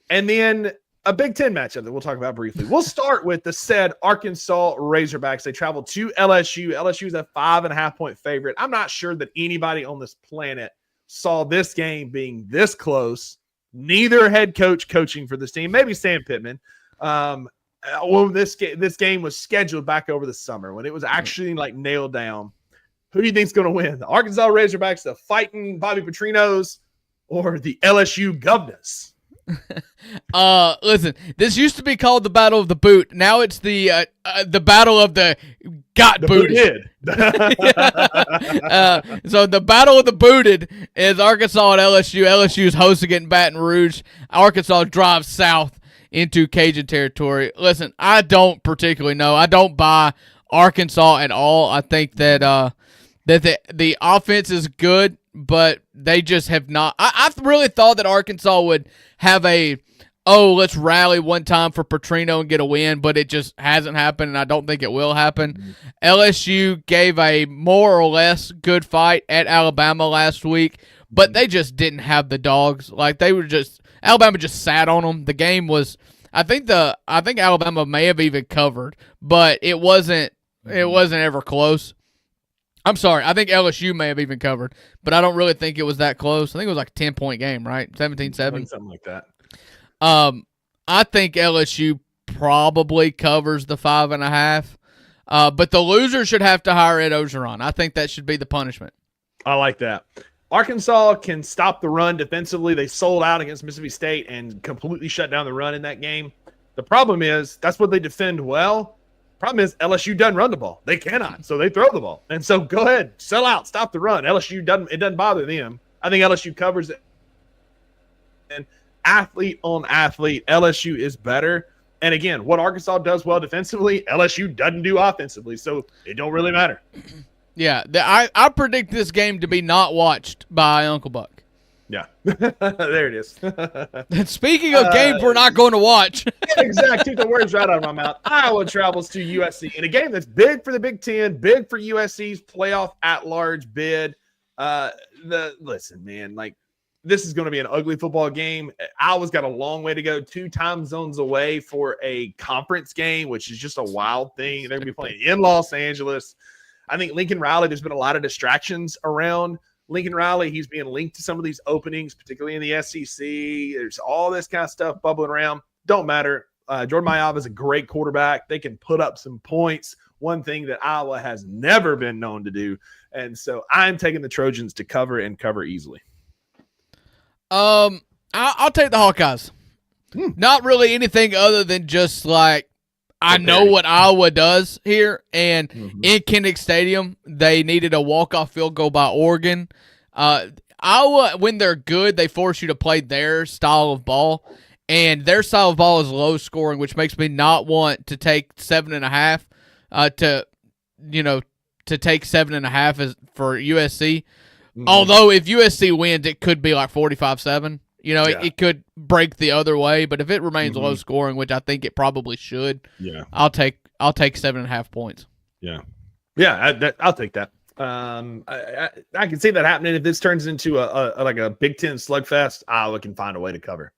And then a Big Ten matchup that we'll talk about briefly. We'll start with the said Arkansas Razorbacks. They travel to LSU. LSU is a 5.5-point favorite. I'm not sure that anybody on this planet saw this game being this close. Neither head coach coaching for this team. Maybe Sam Pittman. When this game was scheduled back over the summer, when it was actually nailed down, who do you think's going to win? The Arkansas Razorbacks, the fighting Bobby Petrinos, or the LSU Governors? Listen, this used to be called the Battle of the Boot. Now it's the Battle of the Booted. So the Battle of the Booted is Arkansas and LSU. LSU is hosting it in Baton Rouge. Arkansas drives south into Cajun territory. Listen, I don't particularly know. I don't buy Arkansas at all. I think that the offense is good, but they just have not. I really thought that Arkansas would have let's rally one time for Petrino and get a win, but it just hasn't happened, and I don't think it will happen. LSU gave a more or less good fight at Alabama last week, but they just didn't have the dogs. Alabama just sat on them. The game was, I think Alabama may have even covered, but it wasn't ever close. I'm sorry. I think LSU may have even covered, but I don't really think it was that close. I think it was like a 10-point game, right? 17-7. Something like that. I think LSU probably covers the 5.5. But the loser should have to hire Ed Orgeron. I think that should be the punishment. I like that. Arkansas can stop the run defensively. They sold out against Mississippi State and completely shut down the run in that game. The problem is that's what they defend well. Problem is LSU doesn't run the ball. They cannot, so they throw the ball. And so go ahead, sell out, stop the run. LSU doesn't bother them. I think LSU covers it. And athlete on athlete, LSU is better. And again, what Arkansas does well defensively, LSU doesn't do offensively, so it don't really matter. Yeah, I predict this game to be not watched by Uncle Buck. Yeah, there it is. And speaking of games we're not going to watch. Exactly. Took the words right out of my mouth. Iowa travels to USC in a game that's big for the Big Ten, big for USC's playoff at-large bid. Listen, man, like this is going to be an ugly football game. Iowa's got a long way to go, 2 time zones away for a conference game, which is just a wild thing. They're going to be playing in Los Angeles. I think Lincoln Riley, there's been a lot of distractions around Lincoln Riley. He's being linked to some of these openings, particularly in the SEC. There's all this kind of stuff bubbling around. Don't matter. Jordan Mailata is a great quarterback. They can put up some points, one thing that Iowa has never been known to do. And so I'm taking the Trojans to cover and cover easily. I'll take the Hawkeyes. Not really anything other than just like I know what Iowa does here, and in Kinnick Stadium, they needed a walk-off field goal by Oregon. Iowa, when they're good, they force you to play their style of ball, and their style of ball is low scoring, which makes me not want to take 7.5 to take 7.5 as for USC. Although if USC wins, it could be like 45-7. It could break the other way, but if it remains low scoring, which I think it probably should, I'll take 7.5 points. I'll take that. I can see that happening if this turns into a Big Ten slugfest. Iowa can find a way to cover.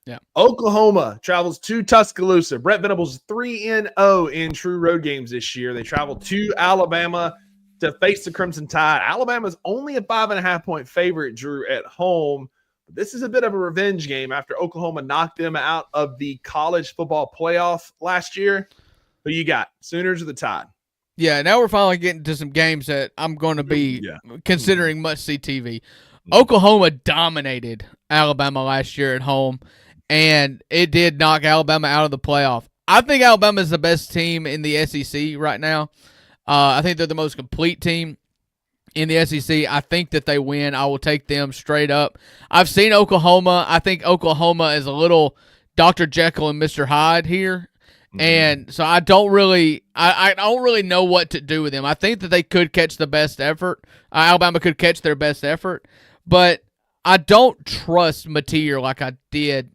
Yeah. Oklahoma travels to Tuscaloosa. Brett Venables 3-0 in true road games this year. They travel to Alabama to face the Crimson Tide. Alabama's only a 5.5-point favorite, Drew, at home. This is a bit of a revenge game after Oklahoma knocked them out of the college football playoff last year. Who you got, Sooners or the Tide? Yeah, now we're finally getting to some games that I'm going to be considering must-see TV. Oklahoma dominated Alabama last year at home, and it did knock Alabama out of the playoff. I think Alabama is the best team in the SEC right now. I think they're the most complete team in the SEC. I think that they win. I will take them straight up. I've seen Oklahoma. I think Oklahoma is a little Dr. Jekyll and Mr. Hyde here. And so I don't really know what to do with them. I think that they could catch the best effort. Alabama could catch their best effort. But I don't trust Mateer like I did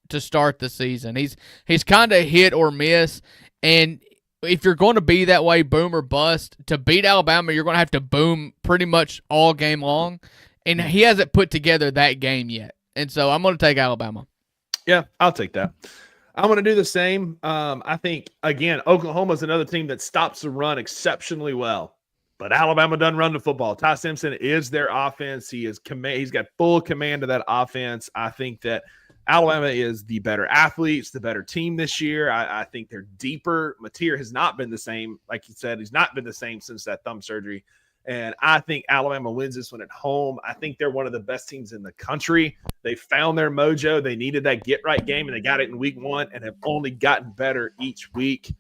to start the season. He's kind of hit or miss. And if you're going to be that way, boom or bust, to beat Alabama, you're going to have to boom pretty much all game long. And he hasn't put together that game yet. And so I'm going to take Alabama. Yeah, I'll take that. I'm going to do the same. I think, again, Oklahoma's another team that stops the run exceptionally well. But Alabama doesn't run the football. Ty Simpson is their offense. He's got full command of that offense. I think that Alabama is the better athletes, the better team this year. I think they're deeper. Mateer has not been the same. Like you said, he's not been the same since that thumb surgery. And I think Alabama wins this one at home. I think they're one of the best teams in the country. They found their mojo. They needed that get-right game, and they got it in week 1 and have only gotten better each week.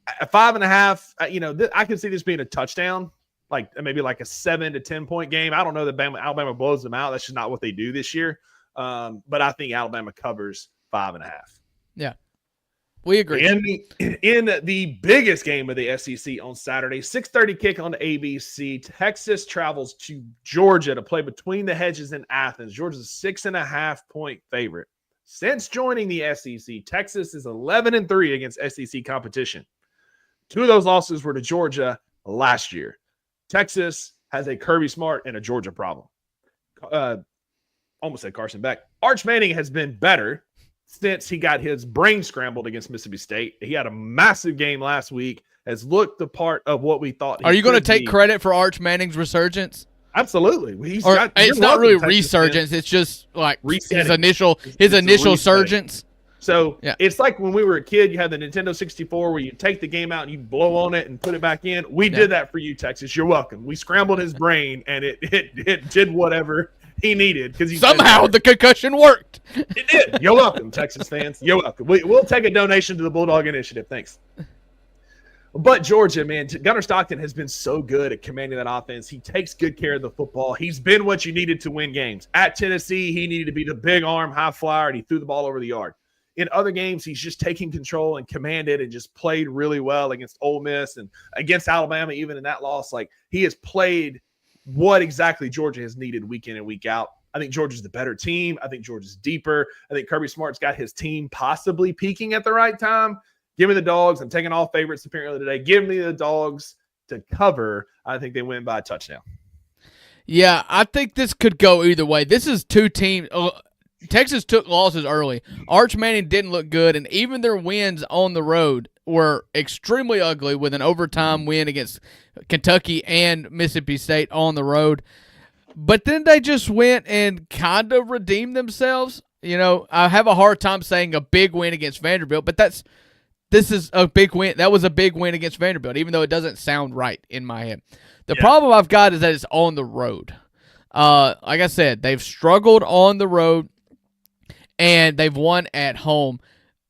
At 5.5, I can see this being a touchdown, like maybe like a 7 to 10 point game. I don't know that Alabama blows them out. That's just not what they do this year. But I think Alabama covers 5.5. Yeah. We agree. In the biggest game of the SEC on Saturday, 6:30 kick on ABC, Texas travels to Georgia to play between the hedges in Athens. Georgia's a 6.5-point favorite. Since joining the SEC, Texas is 11-3 against SEC competition. 2 of those losses were to Georgia last year. Texas has a Kirby Smart and a Georgia problem. Almost said Carson Beck. Arch Manning has been better since he got his brain scrambled against Mississippi State. He had a massive game last week, has looked the part of what we thought. Are you going to take credit for Arch Manning's resurgence? Absolutely. It's not really resurgence. It's just like his initial surgence. So It's like when we were a kid, you had the Nintendo 64 where you take the game out and you blow on it and put it back in. We did that for you, Texas. You're welcome. We scrambled his brain and it did whatever he needed because somehow the concussion worked. It did. You're welcome, Texas fans. You're welcome. We'll take a donation to the Bulldog Initiative. Thanks. But Georgia, man, Gunnar Stockton has been so good at commanding that offense. He takes good care of the football. He's been what you needed to win games. At Tennessee, he needed to be the big arm, high flyer, and he threw the ball over the yard. in other games, he's just taking control and commanded and just played really well against Ole Miss and against Alabama, even in that loss. Like, he has played what exactly Georgia has needed week in and week out. I think Georgia's the better team. I think Georgia's deeper. I think Kirby Smart's got his team possibly peaking at the right time. Give me the Dogs. I'm taking all favorites apparently today. Give me the Dogs to cover. I think they win by a touchdown. Yeah, I think this could go either way. This is two teams. Texas took losses early. Arch Manning didn't look good, and even their wins on the road were extremely ugly with an overtime win against Kentucky and Mississippi State on the road. But then they just went and kind of redeemed themselves. You know, I have a hard time saying a big win against Vanderbilt, but this is a big win. That was a big win against Vanderbilt, even though it doesn't sound right in my head. The problem I've got is that it's on the road. Like I said, they've struggled on the road, and they've won at home.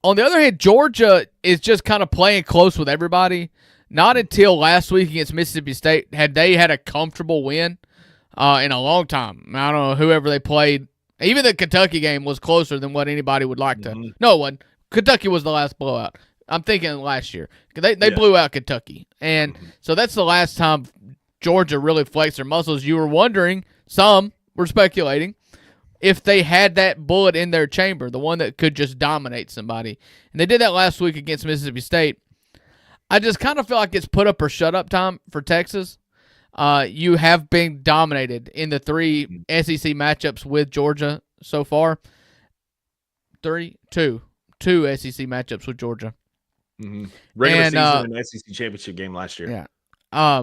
On the other hand, Georgia is just kind of playing close with everybody. Not until last week against Mississippi State had they had a comfortable win in a long time. I don't know, whoever they played. Even the Kentucky game was closer than what anybody would like to. No, it wasn't. Kentucky was the last blowout. I'm thinking last year. They blew out Kentucky. And so that's the last time Georgia really flexed their muscles. You were wondering, some were speculating, if they had that bullet in their chamber, the one that could just dominate somebody. And they did that last week against Mississippi State. I just kind of feel like it's put up or shut up time for Texas. You have been dominated in the 3 SEC matchups with Georgia so far. Two SEC matchups with Georgia. Regular season and SEC championship game last year. Yeah.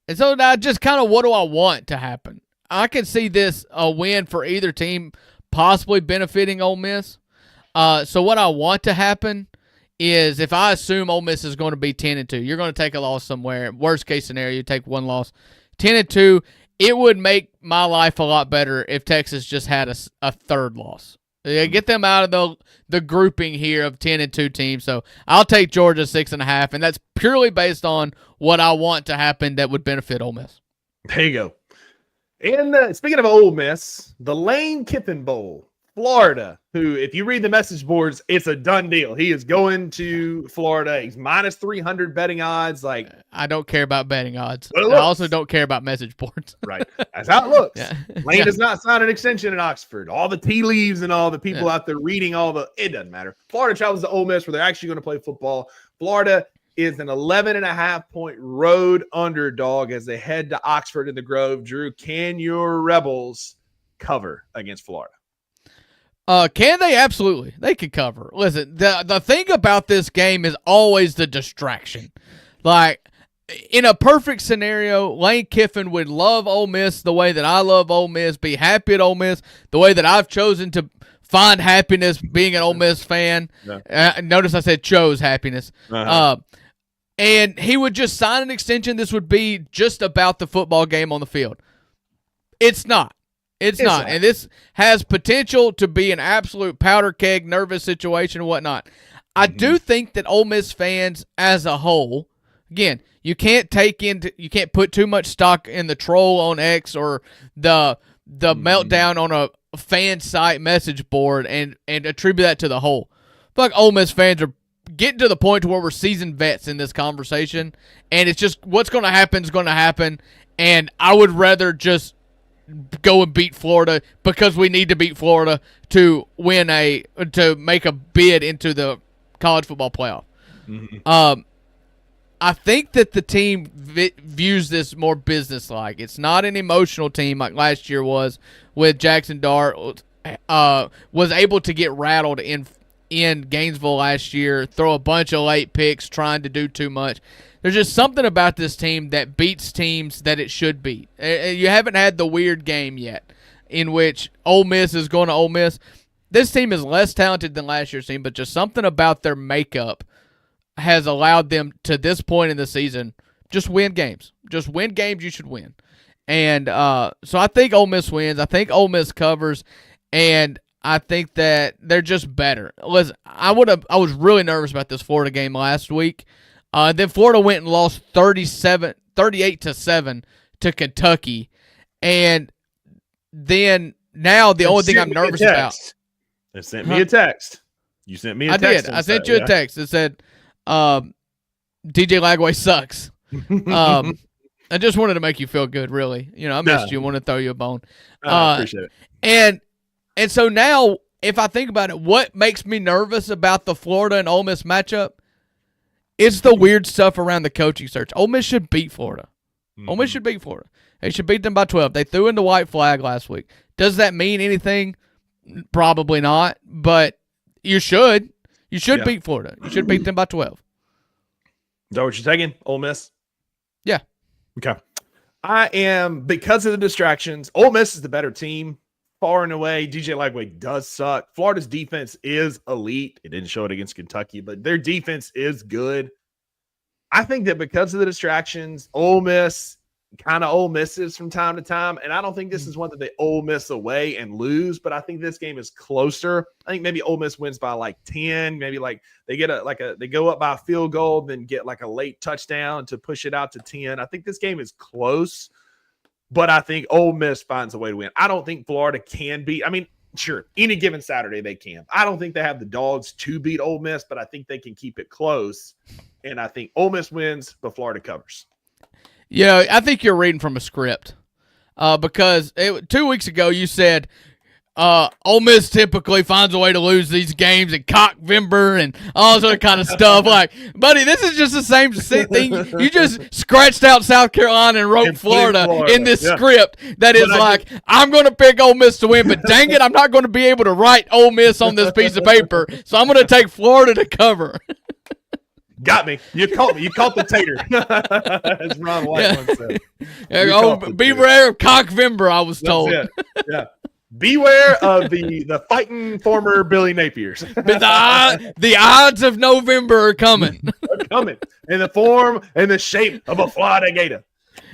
And so now just kind of what do I want to happen? I can see this a win for either team possibly benefiting Ole Miss. So what I want to happen is if I assume Ole Miss is going to be 10-2, you're going to take a loss somewhere. Worst case scenario, you take one loss. 10-2, it would make my life a lot better if Texas just had a third loss. Get them out of the grouping here of 10-2 teams. So I'll take Georgia 6.5, and that's purely based on what I want to happen that would benefit Ole Miss. There you go. And speaking of Ole Miss, the Lane Kiffin Bowl, Florida, who, if you read the message boards, it's a done deal. He is going to Florida. He's minus 300 betting odds. Like, I don't care about betting odds. I also don't care about message boards. Right. That's how it looks. Yeah. Lane does not sign an extension in Oxford. All the tea leaves and all the people out there reading it doesn't matter. Florida travels to Ole Miss where they're actually going to play football. Florida is an 11.5-point road underdog as they head to Oxford in the Grove. Drew, can your Rebels cover against Florida? Can they? Absolutely. They can cover. Listen, the thing about this game is always the distraction. Like, in a perfect scenario, Lane Kiffin would love Ole Miss the way that I love Ole Miss, be happy at Ole Miss, the way that I've chosen to find happiness being an Ole Miss fan. Yeah. Notice I said chose happiness. And he would just sign an extension. This would be just about the football game on the field. It's not. It's not. And this has potential to be an absolute powder keg, nervous situation and whatnot. I do think that Ole Miss fans as a whole, again, you can't put too much stock in the troll on X or the meltdown on a fan site message board and attribute that to the whole. I feel like Ole Miss fans are getting to the point to where we're seasoned vets in this conversation, and it's just what's going to happen is going to happen, and I would rather just go and beat Florida because we need to beat Florida to make a bid into the college football playoff. I think that the team views this more business-like. It's not an emotional team like last year was with Jackson Dart was able to get rattled in Gainesville last year, throw a bunch of late picks, trying to do too much. There's just something about this team that beats teams that it should beat. You haven't had the weird game yet in which Ole Miss is going to Ole Miss. This team is less talented than last year's team, but just something about their makeup has allowed them to this point in the season just win games. Just win games you should win. And so I think Ole Miss wins. I think Ole Miss covers, and I think that they're just better. Listen, I was really nervous about this Florida game last week. Then Florida went and lost 38-7 to Kentucky. And then now the only thing I'm nervous about. They sent me a text. You sent me a I text. did. I sent you a text that said, DJ Lagway sucks. I just wanted to make you feel good, really. You know, I missed you. I want to throw you a bone. I appreciate it. And so now, if I think about it, what makes me nervous about the Florida and Ole Miss matchup is the weird stuff around the coaching search. Ole Miss should beat Florida. Ole Miss should beat Florida. They should beat them by 12. They threw in the white flag last week. Does that mean anything? Probably not, but you should. You should beat Florida. You should beat them by 12. Is that what you're taking, Ole Miss? Yeah. Okay. I am, because of the distractions, Ole Miss is the better team. Far and away, DJ Lagway does suck. Florida's defense is elite. It didn't show it against Kentucky, but their defense is good. I think that because of the distractions, Ole Miss kind of Ole Misses from time to time, and I don't think this is one that they Ole Miss away and lose, but I think this game is closer. I think maybe Ole Miss wins by like 10, maybe like they get they go up by a field goal, then get like a late touchdown to push it out to 10. I think this game is close, but I think Ole Miss finds a way to win. I don't think Florida can beat. I mean, sure, any given Saturday they can. I don't think they have the dogs to beat Ole Miss, but I think they can keep it close, and I think Ole Miss wins, but Florida covers. Yeah, I think you're reading from a script because 2 weeks ago you said Ole Miss typically finds a way to lose these games and Cockvember and all this other kind of stuff. Like, buddy, this is just the same thing. You just scratched out South Carolina and wrote Florida in this script that is like, I'm going to pick Ole Miss to win, but dang it, I'm not going to be able to write Ole Miss on this piece of paper, so I'm going to take Florida to cover. Got me. You caught me. You caught the tater. As Ron White once said. Beware of Cockvember, I was told. Yeah. Beware of the fighting former Billy Napiers. The odds of November are coming. They're coming in the form and the shape of a Florida Gator.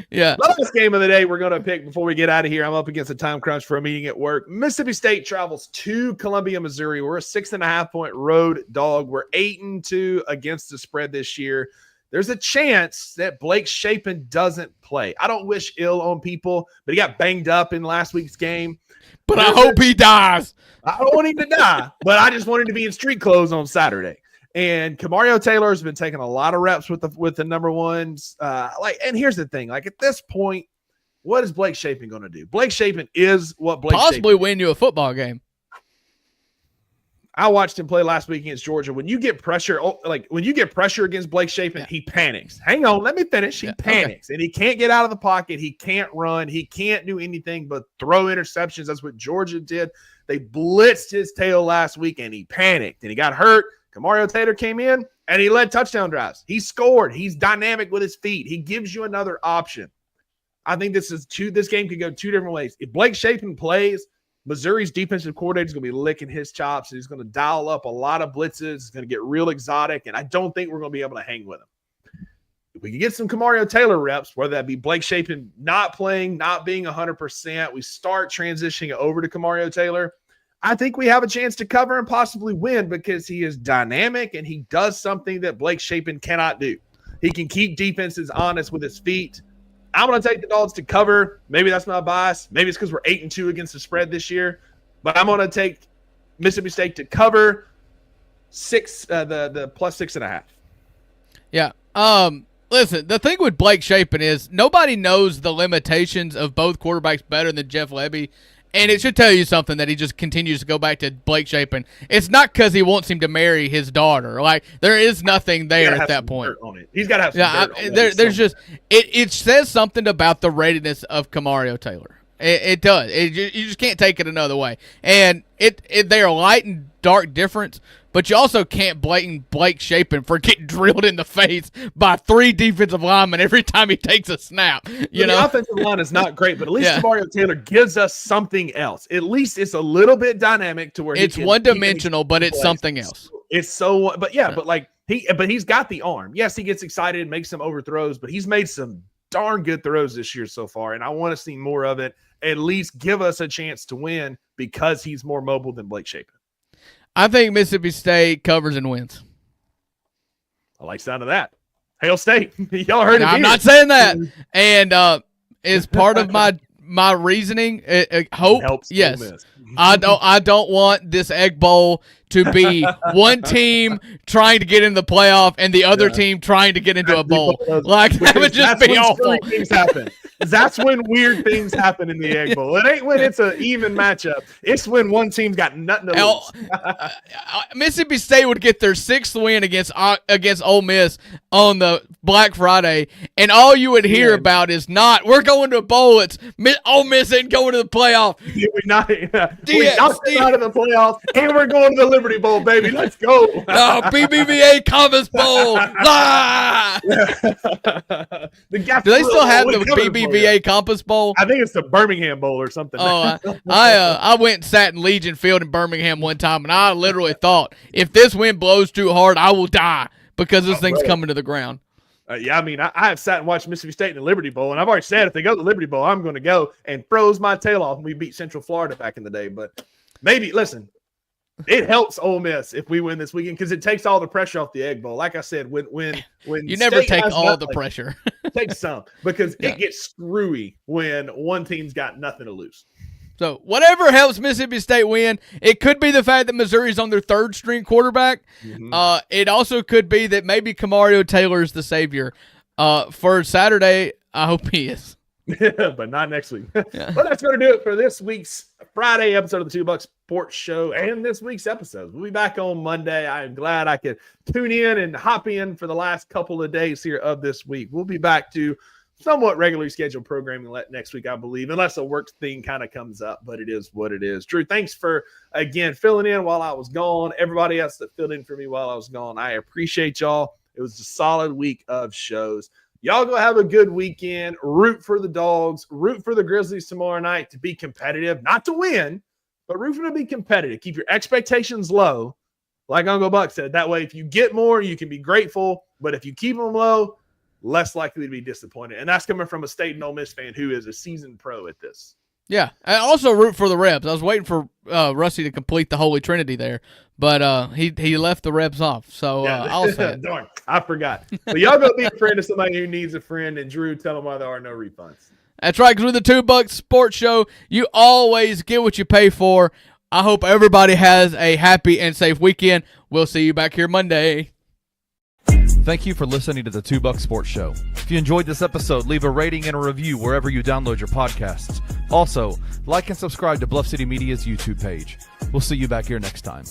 Yeah. Last game of the day we're going to pick before we get out of here. I'm up against a time crunch for a meeting at work. Mississippi State travels to Columbia, Missouri. We're a 6.5-point road dog. We're 8-2 against the spread this year. There's a chance that Blake Shapen doesn't play. I don't wish ill on people, but he got banged up in last week's game. But I hope he dies. I don't want him to die, but I just want him to be in street clothes on Saturday. And Kamario Taylor has been taking a lot of reps with the number ones. And here's the thing: like at this point, what is Blake Shapen going to do? Blake Shapen is what Blake possibly Shapen win you a football game. I watched him play last week against Georgia. When you get pressure, against Blake Shapen, he panics. Hang on, let me finish. He panics, and he can't get out of the pocket. He can't run. He can't do anything but throw interceptions. That's what Georgia did. They blitzed his tail last week, and he panicked, and he got hurt. Kamario Taylor came in, and he led touchdown drives. He scored. He's dynamic with his feet. He gives you another option. I think this game could go two different ways. If Blake Shapen plays, Missouri's defensive coordinator is going to be licking his chops. He's going to dial up a lot of blitzes. It's going to get real exotic, and I don't think we're going to be able to hang with him. If we can get some Kamario Taylor reps, whether that be Blake Shapen not playing, not being 100%, we start transitioning over to Kamario Taylor, I think we have a chance to cover and possibly win because he is dynamic and he does something that Blake Shapen cannot do. He can keep defenses honest with his feet. I'm going to take the Dogs to cover. Maybe that's my bias. Maybe it's because we're 8-2 against the spread this year. But I'm going to take Mississippi State to cover the plus 6.5. Yeah. Listen, the thing with Blake Shapen is nobody knows the limitations of both quarterbacks better than Jeff Lebby. And it should tell you something that he just continues to go back to Blake Shapen. It's not because he wants him to marry his daughter. Like, there is nothing there at that point. He's got to have some dirt on it. There's just it says something about the readiness of Kamario Taylor. It does. You just can't take it another way. And they're a light and dark difference, but you also can't blame Blake Shapen for getting drilled in the face by 3 defensive linemen every time he takes a snap. The offensive line is not great, but at least Kamario Taylor gives us something else. At least it's a little bit dynamic to where it's one-dimensional, but it's something else. It's so, but he's got the arm. Yes, he gets excited and makes some overthrows, but he's made some darn good throws this year so far, and I want to see more of it. At least give us a chance to win because he's more mobile than Blake Shapen. I think Mississippi State covers and wins. I like the sound of that. Hail State. Y'all heard it. I'm not saying that. And as part of my reasoning, hope, Helps Ole yes. Miss. I don't want this Egg Bowl to be one team trying to get in the playoff and the other team trying to get into a bowl. Like, that would just be awful. Things happen. That's when weird things happen in the Egg Bowl. It ain't when it's an even matchup. It's when one team's got nothing to lose. Mississippi State would get their 6th win against Ole Miss on the Black Friday, and all you would hear about is we're going to a bowl. It's Ole Miss ain't going to the playoff. We knocked it out of the playoff, and we're going to the Liberty Bowl, baby. Let's go. BBVA Compass Bowl. Do they still have the BBVA Compass Bowl? I think it's the Birmingham Bowl or something. Oh, I went and sat in Legion Field in Birmingham one time, and I literally thought, if this wind blows too hard, I will die because this thing's coming to the ground. Yeah, I mean, I have sat and watched Mississippi State in the Liberty Bowl, and I've already said if they go to the Liberty Bowl, I'm going to go, and froze my tail off when we beat Central Florida back in the day. But maybe, listen, it helps Ole Miss if we win this weekend because it takes all the pressure off the Egg Bowl. Like I said, when you never take all the pressure. Take some because it gets screwy when one team's got nothing to lose. So whatever helps Mississippi State win, it could be the fact that Missouri's on their 3rd string quarterback. Mm-hmm. It also could be that maybe Kamario Taylor's the savior. For Saturday, I hope he is. But not next week. Well, that's going to do it for this week's Friday episode of the $2 Sports Show and this week's episode. We'll be back on Monday. I am glad I could tune in and hop in for the last couple of days here of this week. We'll be back to somewhat regularly scheduled programming next week, I believe, unless a work thing kind of comes up, but it is what it is. Drew, thanks for, again, filling in while I was gone. Everybody else that filled in for me while I was gone, I appreciate y'all. It was a solid week of shows. Y'all go have a good weekend. Root for the Dogs. Root for the Grizzlies tomorrow night to be competitive, not to win, but root for them to be competitive. Keep your expectations low, like Uncle Buck said. That way, if you get more, you can be grateful, but if you keep them low, less likely to be disappointed. And that's coming from a State and Ole Miss fan who is a seasoned pro at this. Yeah, I also root for the Rebs. I was waiting for Rusty to complete the Holy Trinity there, but he left the Rebs off. So I'll say it. Darn, I forgot. But y'all go be a friend of somebody who needs a friend. And Drew, tell them why there are no refunds. That's right, because with the $2 Sports Show, you always get what you pay for. I hope everybody has a happy and safe weekend. We'll see you back here Monday. Thank you for listening to the $2 Sports Show. If you enjoyed this episode, leave a rating and a review wherever you download your podcasts. Also, like and subscribe to Bluff City Media's YouTube page. We'll see you back here next time.